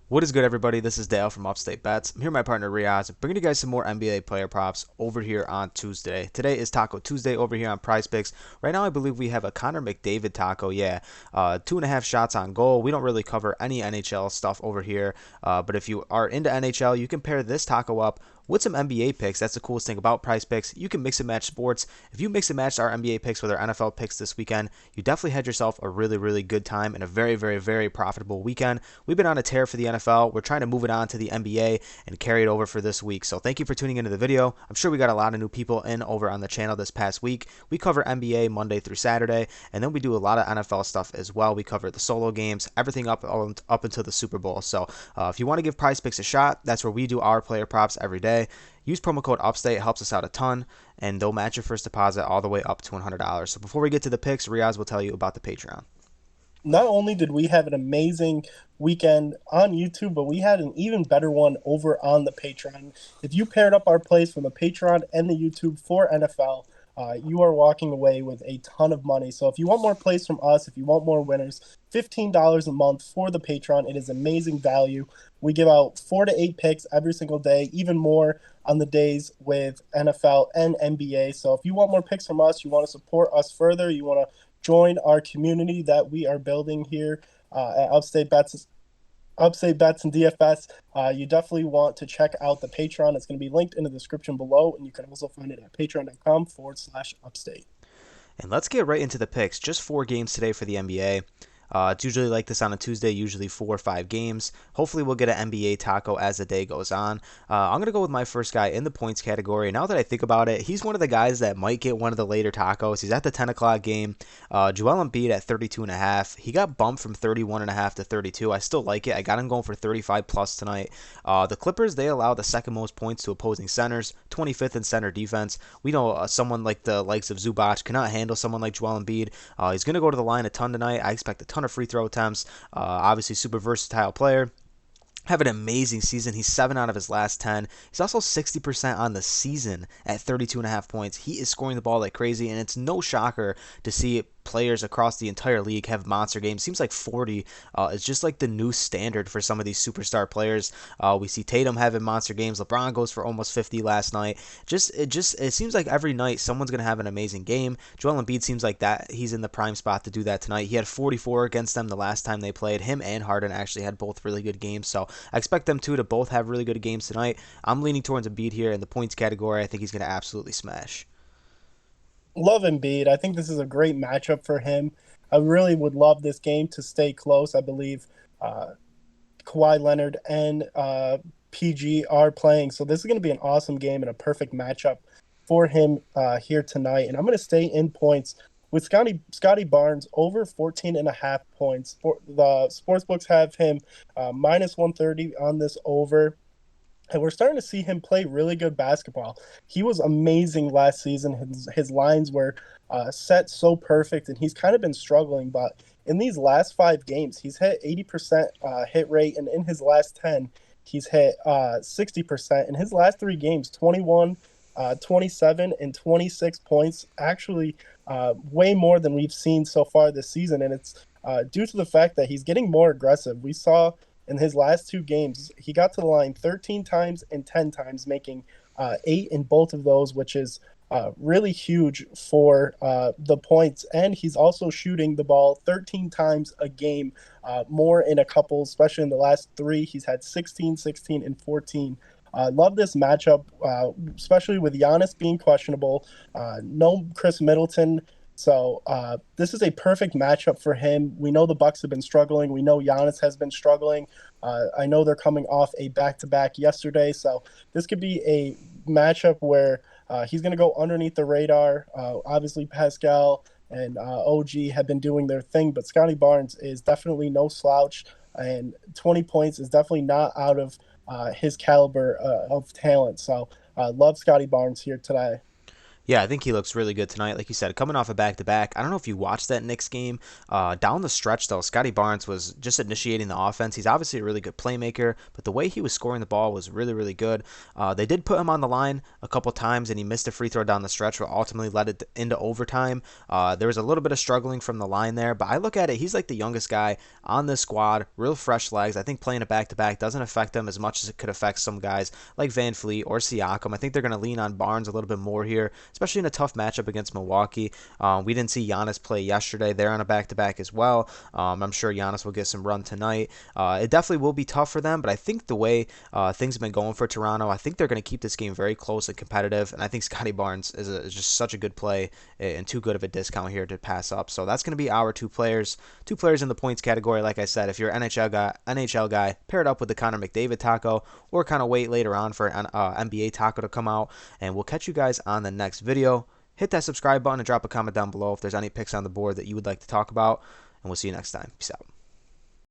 What is good, everybody? This is Dale from Upstate Bets. I'm here with my partner Reoz, bringing you guys some more NBA player props over here on Tuesday. Today is Taco Tuesday over here on Prize Picks. Right now, I believe we have a Connor McDavid taco. Yeah, 2.5 shots on goal. We don't really cover any NHL stuff over here, but if you are into NHL, you can pair this taco up with some NBA picks. That's the coolest thing about Prize Picks. You can mix and match sports. If you mix and match our NBA picks with our NFL picks this weekend, you definitely had yourself a really, really good time and a very, very, very profitable weekend. We've been on a tear for the NFL. We're trying to move it on to the NBA and carry it over for this week. So thank you for tuning into the video. I'm sure we got a lot of new people in over on the channel this past week. We cover NBA Monday through Saturday, and then we do a lot of NFL stuff as well. We cover the solo games, everything up until the Super Bowl. So if you want to give Prize Picks a shot, that's where we do our player props every day. Use promo code UPSTATE. It helps us out a ton, and they'll match your first deposit all the way up to $100. So before we get to the picks, Riaz will tell you about the Patreon. Not only did we have an amazing weekend on YouTube, but we had an even better one over on the Patreon. If you paired up our plays from the Patreon and the YouTube for NFL, you are walking away with a ton of money. So if you want more plays from us, if you want more winners, $15 a month for the Patreon. It is amazing value. We give out 4 to 8 picks every single day, even more on the days with NFL and NBA. So if you want more picks from us, you want to support us further, you want to join our community that we are building here at Upstate Bets and DFS, you definitely want to check out the Patreon. It's going to be linked in the description below, and you can also find it at patreon.com/upstate. And let's get right into the picks. Just 4 games today for the NBA. It's usually like this on a Tuesday, usually 4 or 5 games. Hopefully we'll get an NBA taco as the day goes on. I'm going to go with my first guy in the points category. Now that I think about it, he's one of the guys that might get one of the later tacos. He's at the 10 o'clock game. Joel Embiid at 32.5. He got bumped from 31.5 to 32. I still like it. I got him going for 35 plus tonight. The Clippers, they allow the second most points to opposing centers, 25th in center defense. We know someone like the likes of Zubac cannot handle someone like Joel Embiid. He's going to go to the line a ton tonight. I expect a ton of free throw attempts. Obviously, super versatile player. Have an amazing season. He's 7 out of his last 10. He's also 60% on the season at 32.5 points. He is scoring the ball like crazy, and it's no shocker to see players across the entire league have monster games. Seems like 40 is just like the new standard for some of these superstar players. We see Tatum having monster games. LeBron goes for almost 50 last night. It seems like every night someone's gonna have an amazing game. Joel Embiid seems like that he's in the prime spot to do that tonight. He had 44 against them the last time they played. Him and Harden actually had both really good games, so I expect them two to both have really good games tonight. I'm leaning towards Embiid here in the points category. I think he's gonna absolutely smash. Love Embiid. I think this is a great matchup for him. I really would love this game to stay close. I believe Kawhi Leonard and PG are playing. So this is going to be an awesome game and a perfect matchup for him here tonight. And I'm going to stay in points with Scotty Barnes over 14.5 points. The sportsbooks have him minus 130 on this over. And we're starting to see him play really good basketball. He was amazing last season. His lines were set so perfect, and he's kind of been struggling. But in these last 5 games, he's hit 80% hit rate, and in his last 10, he's hit 60%. In his last 3 games, 21, 27, and 26 points, actually way more than we've seen so far this season. And it's due to the fact that he's getting more aggressive. We saw in his last 2 games, he got to the line 13 times and 10 times, making 8 in both of those, which is really huge for the points. And he's also shooting the ball 13 times a game, more in a couple, especially in the last 3. He's had 16, 16, and 14. Love this matchup, especially with Giannis being questionable. No Chris Middleton. So this is a perfect matchup for him. We know the Bucks have been struggling. We know Giannis has been struggling. I know they're coming off a back-to-back yesterday. So this could be a matchup where he's going to go underneath the radar. Obviously, Pascal and OG have been doing their thing, but Scotty Barnes is definitely no slouch, and 20 points is definitely not out of his caliber of talent. So love Scotty Barnes here today. Yeah, I think he looks really good tonight. Like you said, coming off a back-to-back. I don't know if you watched that Knicks game. Down the stretch, though, Scotty Barnes was just initiating the offense. He's obviously a really good playmaker, but the way he was scoring the ball was really, really good. They did put him on the line a couple times, and he missed a free throw down the stretch, but ultimately led it into overtime. There was a little bit of struggling from the line there, but I look at it, he's like the youngest guy on this squad, real fresh legs. I think playing a back-to-back doesn't affect him as much as it could affect some guys like Van Fleet or Siakam. I think they're going to lean on Barnes a little bit more here, especially in a tough matchup against Milwaukee. We didn't see Giannis play yesterday. They're on a back-to-back as well. I'm sure Giannis will get some run tonight. It definitely will be tough for them, but I think the way things have been going for Toronto, I think they're going to keep this game very close and competitive, and I think Scotty Barnes is just such a good play and too good of a discount here to pass up. So that's going to be our two players in the points category. Like I said, if you're an NHL guy, pair it up with the Connor McDavid taco, or kind of wait later on for an NBA taco to come out, and we'll catch you guys on the next video. Hit that subscribe button and drop a comment down below if there's any picks on the board that you would like to talk about, and we'll see you next time. Peace out.